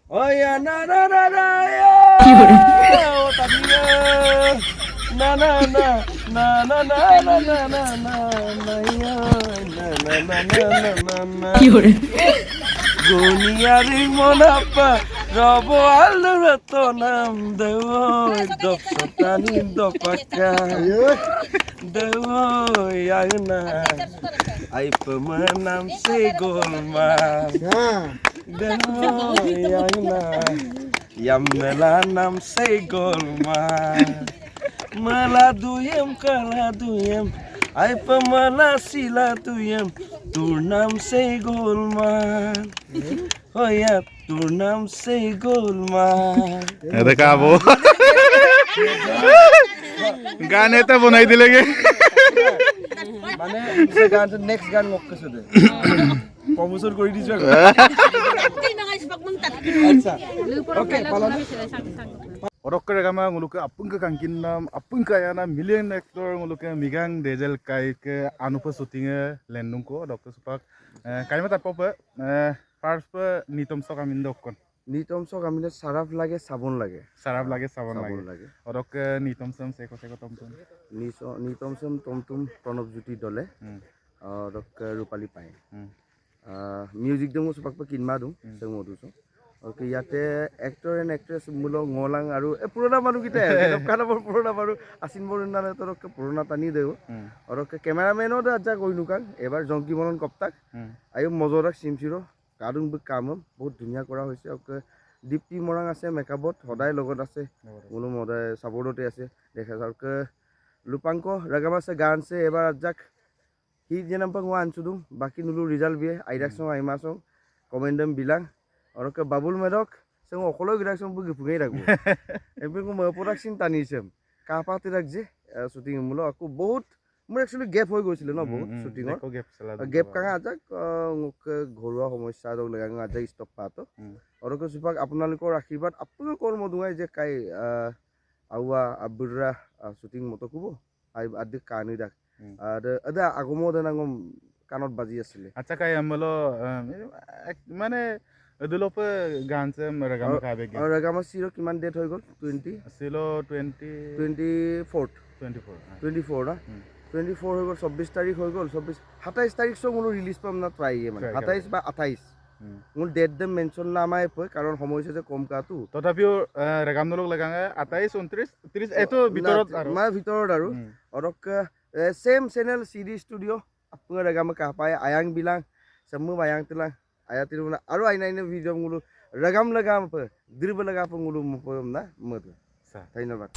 Oh ya na na na na ya. Oh tadi ya. Na na na na na na na na na na ya. Na na na na na na. Guniari monapa robo alurato nam dewo dopsatani dopaka. Dewo yagna. Ay pemenang segolma. Dewo yagna. Yam melanam segolma. Meladuyem kaladuyem. Ay pemala silatuyem. Turnam segolman. Oh ya, turnam segolman. देखा वो गाने तो बनाई दिलेगे মানে সে গান next গান মক্কে শুধু প্রমোশন করে দিছো আচ্ছা ওকে পালন Orok regama nguluke apung ke kangkinam apung kaya na million actor nguluke migang dezel kai ke anupa shooting lendung ko dokter supak kai mata pope first nitom so kamin dokon নিতম সক আমি সারাফ লাগে সাবন লাগে sarap lage sabon সাবন lage লাগে orok nitom sam seko seko tom tom নিতম সম টমটম প্রণবজ্যোতি দলে rock রূপালী পায় music দম সপাক কিনমা দম সে মধুস ওকে ইয়াতে এক্টর এন্ড এক্ট্রেস মুলো ngলাং আৰু এ পুৰোনা মানুহ কিটা কানাবৰ পুরোনা মানুহ আসিন বরনালে তরক পুরোনা টানি দেও অরক ক্যামেরাম্যানও আজা কইনুকাং এবার জঙ্কি মনন কপ্তাক আয়ো মজরাক সিমচিরো কারুং কাম বহুত ধুনিয়া কৰা হৈছে ওকে দীপ্তি মৰাং আছে মেকআপত সদায় লগত আছে মুলো মদায় সাপোর্টতে আছে দেখা যাওক লুপাঙ্ক রাগামাসে গানছে এবার আজাক হি জেনাম্পাং ওয়া আনছুদুম বাকি নুলু রিজাল্ট বিয়ে আইরাকসং আইমাসং কমেন্ডম বিলাং অরকে বাবুল মেদক সং অকলো গিরাকসং বুগি ফুগেই রাখবো এবিকো ম প্রোডাকশন টানিছেম কাপাতে রাখ যে শুটিং মুলো আকো বহুত মোৰ একচুয়ালি গেপ হৈ গৈছিল ন বহুত শুটিংৰ গেপ কাঙা আজাক ঘৰুৱা সমস্যা লগাং আজাক ষ্টপ পাতো অৰকে সুপাক আপোনালোকৰ আশীৰ্বাদ আপোনাৰ কৰ্ম দুঙাই যে কাই আউয়া আবুৰা শুটিং মতকুব আই আদি কানি দাক আৰু আদা আগমো দেনাগম কানত বাজি আছিল আচ্ছা কাই আমলো মানে দুলোপে গান সে রগাম কাবে গে ৰগামা সিৰো কিমান ডেট হৈ গল 20 সিলো 24 না 24 হৈ গল 26 তাৰিখ হৈ গল 27 তাৰিখ সো মোৰ ৰিলিজ পাম না ট্ৰাই মানে 27 বা 28 মোৰ ডেট দে মেনশন না আমাই পয় কাৰণ সময় হৈছে যে কম কাটো তথাপিও ৰেগাম নলক লাগাঙে 28 29 30 এটো ভিতৰত আৰু মা ভিতৰত আৰু অৰক সেম চ্যানেল সিডি স্টুডিও আপোনাৰ ৰেগাম কা পায় আয়াং বিলাং সমু আয়াং তিলাং আয়াতিৰ আৰু আইনাইনে ভিডিও মুলো ৰেগাম লাগাম প দিৰব লাগা প মুলো মপম না মদ ধন্যবাদ